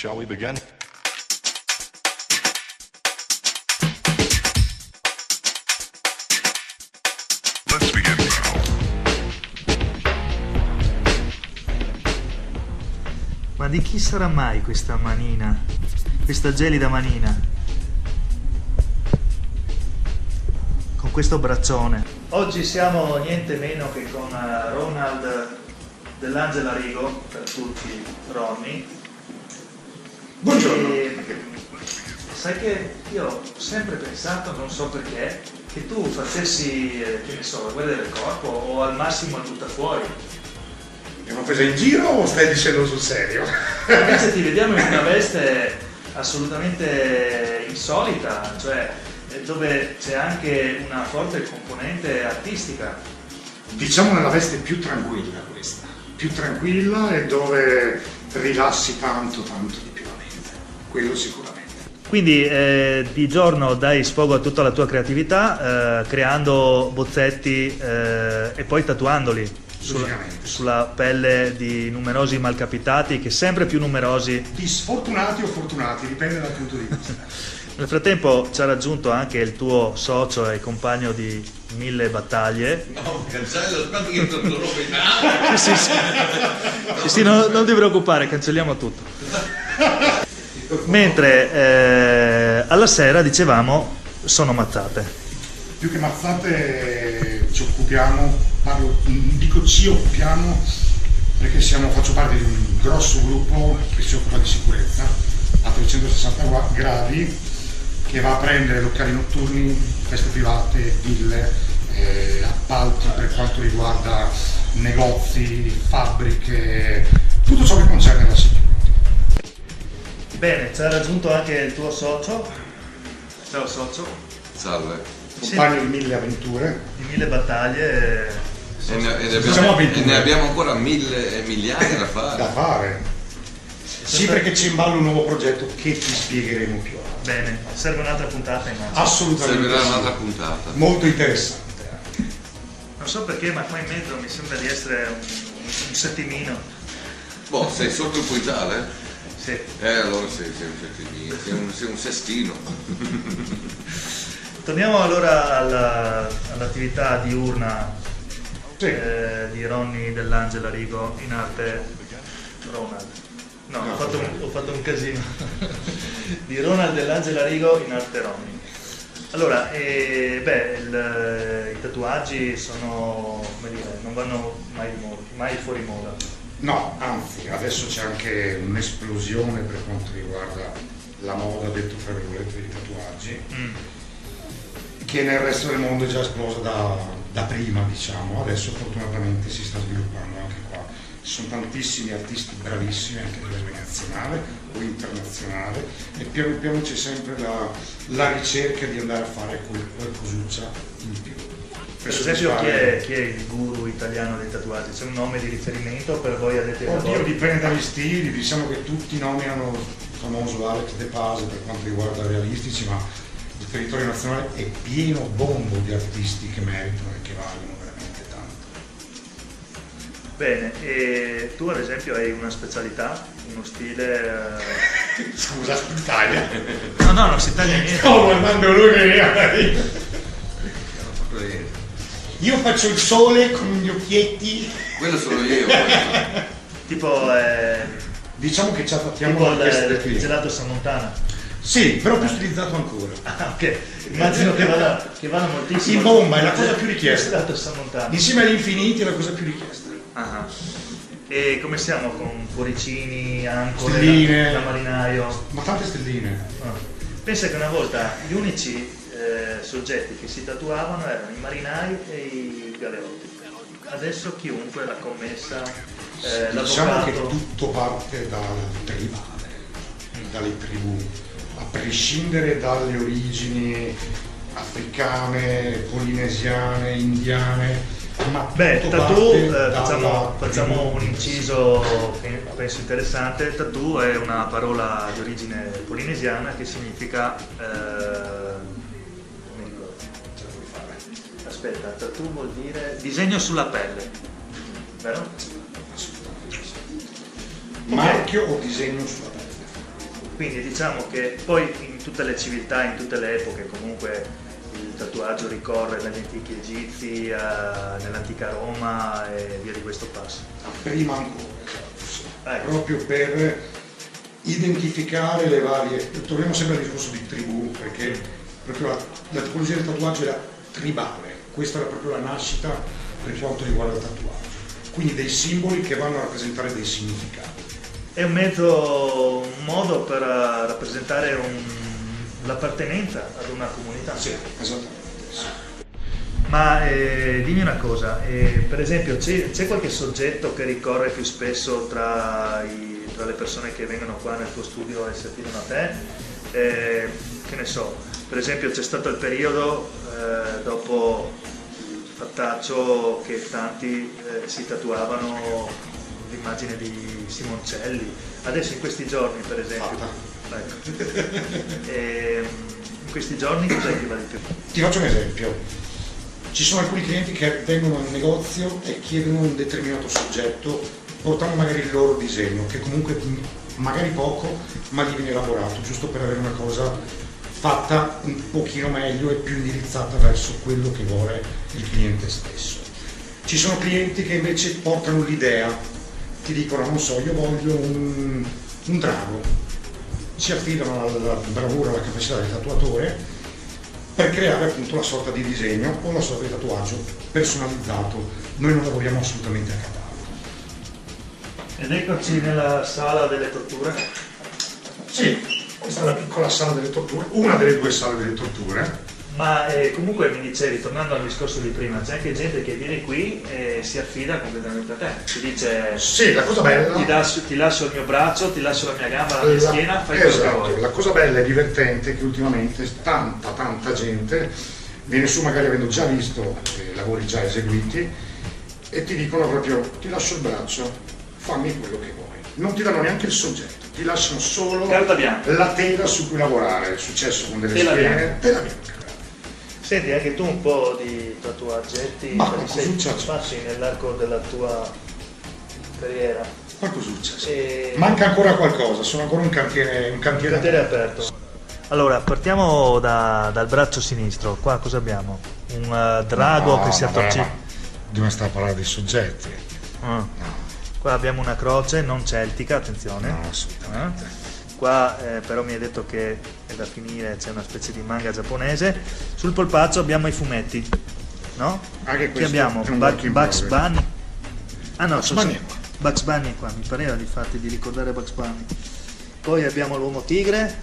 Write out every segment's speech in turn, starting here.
Shall we begin? Let's begin now. Ma di chi sarà mai questa manina? Questa gelida manina? Con questo braccione. Oggi siamo niente meno che con Ronald dell'Angela Rigo, per tutti Ronny. Buongiorno. E sai che io ho sempre pensato, non so perché, che tu facessi, che ne so, la guerra del corpo o al massimo il buttafuori. È una presa in giro o stai dicendo sul serio? Invece ti vediamo in una veste assolutamente insolita, cioè dove c'è anche una forte componente artistica. Diciamo nella veste più tranquilla questa, più tranquilla e dove rilassi tanto di più la mente, quello sicuramente. Quindi di giorno dai sfogo a tutta la tua creatività creando bozzetti e poi tatuandoli sulla pelle di numerosi malcapitati, che sempre più numerosi. Di sfortunati o fortunati, dipende dal punto di vista. Nel frattempo ci ha raggiunto anche il tuo socio e compagno di 1000 battaglie. No, cancello, aspetta che io non rovinato. Sì, non ti preoccupare, cancelliamo tutto. Mentre alla sera, dicevamo, sono mazzate. Più che mazzate ci occupiamo, ci occupiamo perché faccio parte di un grosso gruppo che si occupa di sicurezza a 360 gradi, che va a prendere locali notturni, feste private, ville, appalti per quanto riguarda negozi, fabbriche, tutto ciò che concerne la sicurezza. Bene, ci ha raggiunto anche il tuo socio. Ciao socio. Salve. Compagno di 1000 avventure. Di 1000 battaglie. E Diciamo ne abbiamo ancora migliaia da fare. Da fare. Sì, perché c'è in ballo un nuovo progetto che ti spiegheremo più avanti. Bene, serve un'altra puntata immagino. Assolutamente. Servirà sì. un'altra puntata. Molto interessante. Non so perché, ma qua in mezzo mi sembra di essere un settimino. Boh, sei sotto il quintale? Sì. Allora sei un settimino, sei un sestino. Torniamo allora all'attività diurna Sì. di Ronny dell'Angela Rigo, in arte Ronald. No, ho fatto un casino. Di Ronald dell'Angela Rigo, in arte Ronny. Allora, i tatuaggi sono, come dire, non vanno mai fuori moda. No, anzi, adesso c'è anche un'esplosione per quanto riguarda la moda, detto fra virgolette, dei tatuaggi, che nel resto del mondo è già esplosa da prima, diciamo. Adesso fortunatamente si sta sviluppando anche qua. Ci sono tantissimi artisti bravissimi anche a livello nazionale o internazionale, e piano piano c'è sempre la ricerca di andare a fare qualcosuccia in più. Per esempio, chi è il guru italiano dei tatuaggi? C'è un nome di riferimento per voi addetti ai Oddio, lavori? dipende dagli stili, diciamo che tutti nominano il famoso Alex De Pase per quanto riguarda realistici, ma il territorio nazionale è pieno bombo di artisti che meritano e che valgono veramente tanto. Bene, e tu ad esempio hai una specialità, uno stile... Scusa, si taglia? No, non si taglia niente. Sto guardando lui che io faccio il sole con gli occhietti. Quello sono io. Tipo... Diciamo che ci attacchiamo tipo a queste il qui. gelato Sammontana. Sì, però più stilizzato ancora. Ah, ok. Immagino che vada moltissimo. In bomba è la cosa più richiesta. Il gelato Sammontana. Insieme agli infiniti è la cosa più richiesta. Ah. E come siamo con cuoricini, ancore, Stelline. da marinaio? Ma tante stelline. Ah. Pensa che una volta gli unici soggetti che si tatuavano erano i marinai e i galeotti. Adesso chiunque, la commessa, Diciamo l'avvocato... che tutto parte dal tribale, dalle tribù, a prescindere dalle origini africane, polinesiane, indiane, ma Beh, tutto tattoo, parte facciamo un inciso che penso interessante. Tattoo è una parola di origine polinesiana che significa non mi ricordo, ce la puoi fare. Aspetta, tattoo vuol dire disegno sulla pelle, vero? marchio o disegno sulla pelle. Quindi diciamo che poi in tutte le civiltà, in tutte le epoche, comunque il tatuaggio ricorre dagli antichi egizi, nell'antica Roma e via di questo passo. Prima ancora, esatto, Ecco. proprio per identificare le varie, torniamo sempre al discorso di tribù, perché proprio la tipologia del tatuaggio era tribale, questa era proprio la nascita per quanto riguarda il tatuaggio, quindi dei simboli che vanno a rappresentare dei significati. È un modo per rappresentare l'appartenenza ad una comunità. Sì, esattamente. Sì. Ma dimmi una cosa, per esempio c'è qualche soggetto che ricorre più spesso tra le persone che vengono qua nel tuo studio e si affidano a te? Che ne so, per esempio c'è stato il periodo dopo il fattaccio che tanti si tatuavano l'immagine di Simoncelli, adesso in questi giorni per esempio, in questi giorni cos'è che va di più? Ti faccio un esempio, ci sono alcuni clienti che vengono al negozio e chiedono un determinato soggetto portando magari il loro disegno, che comunque magari poco, ma gli viene elaborato, giusto per avere una cosa fatta un pochino meglio e più indirizzata verso quello che vuole il cliente stesso. Ci sono clienti che invece portano l'idea, ti dicono, non so, io voglio un drago, si affidano alla bravura, alla capacità del tatuatore per creare appunto la sorta di disegno o la sorta di tatuaggio personalizzato. Noi non lavoriamo assolutamente a catalogo. Ed eccoci nella sala delle torture. Sì, questa è la piccola sala delle torture, una delle due sale delle torture. Ma comunque mi dicevi, tornando al discorso di prima, c'è anche gente che viene qui e si affida completamente a te, ti dice sì, la cosa bella, ti lascio il mio braccio, ti lascio la mia gamba, la mia schiena, fai quello che vuoi. La cosa bella e divertente è che ultimamente tanta gente viene su magari avendo già visto lavori già eseguiti e ti dicono proprio ti lascio il braccio, fammi quello che vuoi, non ti danno neanche il soggetto, ti lasciano solo carta bianca, la tela su cui lavorare. È successo con delle schiene, tela bianca. Senti, anche tu un po' di tatuaggetti fatti nell'arco della tua carriera? Qualcosuccia, sì. Manca ancora qualcosa, sono ancora un cantiere aperto. Allora, partiamo dal braccio sinistro. Qua cosa abbiamo? Un drago che si attorce. Dobbiamo stare a parlare dei soggetti. No. Qua abbiamo una croce non celtica, attenzione. No, assolutamente. Qua però mi hai detto che è da finire, c'è una specie di manga giapponese. Sul polpaccio abbiamo i fumetti, no? Anche qui abbiamo Bugs Bunny. Ah no, Bugs Bunny è qua, mi pareva di ricordare Bugs Bunny. Poi abbiamo l'uomo tigre.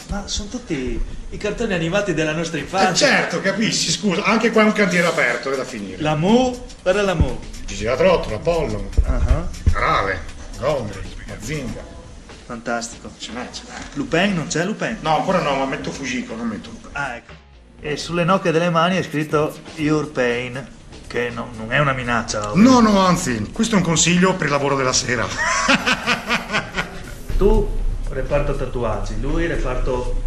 Ma sono tutti i cartoni animati della nostra infanzia. Certo, capisci, scusa, anche qua è un cantiere aperto, è da finire. La Mu, guarda la Mu. Gigi la Trottola, Apollo, Rave, Gondry, Mazinga. Fantastico. Ce n'è. Lupin, non c'è Lupin? No, ancora no, ma metto Fujiko, non metto Lupin. Ah, ecco. E sulle nocche delle mani è scritto Your Pain, che non è una minaccia. Ovviamente. No, anzi, questo è un consiglio per il lavoro della sera. Tu reparto tatuaggi, lui reparto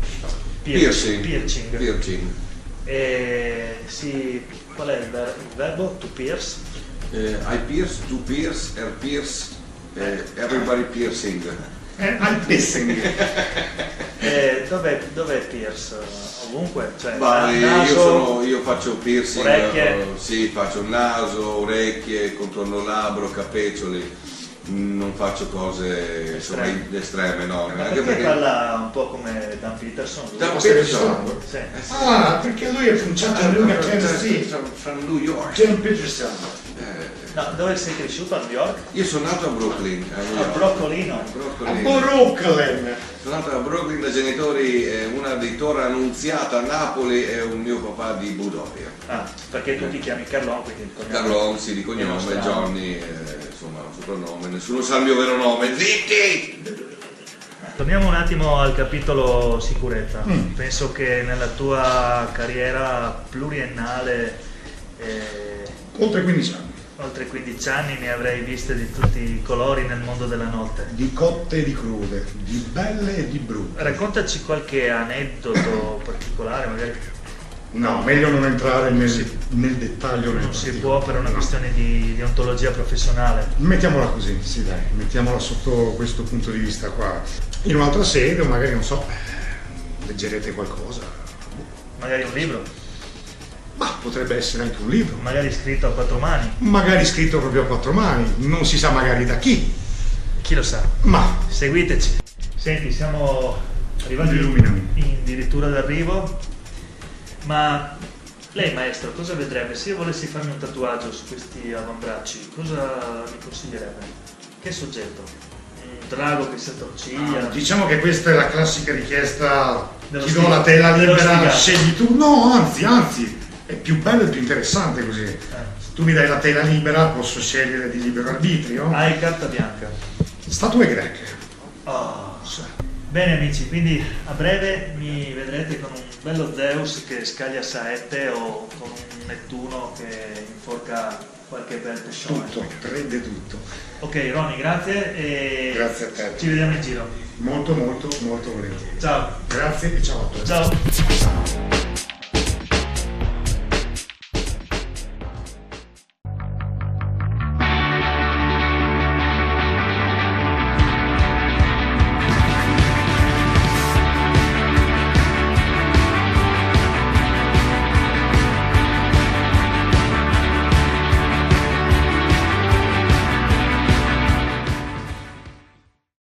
piercing. E qual è il verbo? To pierce? I pierce, to pierce, pierce, everybody piercing. Al piercing. Dov'è pierce? Ovunque? Cioè, naso, io faccio piercing, orecchie? Sì, faccio naso, orecchie, contorno labbro, capeccioli. Non faccio cose estreme, no. Ma perché parla un po' come Dan Peterson? Dan Peterson? Sì. Ah, perché lui è pronunciato in New Jersey. From New York. Dan Peterson. No, dove sei cresciuto? A New York? Io sono nato a Brooklyn. A Brooklyn. A Brooklyn. Sono nato a Brooklyn da genitori, una di Torre Annunziata a Napoli e un mio papà di Budoria. Ah, perché tu ti chiami Carlon, quindi il cognome. Carlon, sì, di cognome, Johnny, insomma, un soprannome, nessuno sa il mio vero nome, zitti! Torniamo un attimo al capitolo sicurezza. Penso che nella tua carriera pluriennale, oltre 15 anni. Oltre 15 anni ne avrei viste di tutti i colori nel mondo della notte. Di cotte e di crude, di belle e di brutte. Raccontaci qualche aneddoto particolare, magari. No, meglio non entrare nel dettaglio. Non si può per una questione di ontologia professionale. Mettiamola così, sì dai, mettiamola sotto questo punto di vista qua. in un'altra sede, o magari non so, leggerete qualcosa. Magari un libro, Ma potrebbe essere anche un libro, magari scritto a quattro mani, magari scritto proprio a quattro mani, non si sa magari da chi, chi lo sa. ma Seguiteci. Senti, siamo arrivati Illuminami. addirittura d'arrivo, ma lei maestro cosa vedrebbe se io volessi farmi un tatuaggio su questi avambracci? Cosa mi consiglierebbe? Che soggetto? Un drago che si attorciglia? diciamo che questa è la classica richiesta, Dello ti do sti- la tela dello libera, stigato. scegli tu. No, anzi, è più bello e più interessante così. Se tu mi dai la tela libera posso scegliere di libero arbitrio. Hai carta bianca. Statue greche. Oh. Bene amici, quindi a breve mi vedrete con un bello Zeus che scaglia saette o con un Nettuno che inforca qualche bel pescione. Tutto, prende tutto. Ok Ronny, grazie e Grazie a te. ci vediamo in giro. Molto, molto, molto volentieri. Ciao. Grazie e ciao a tutti. Ciao.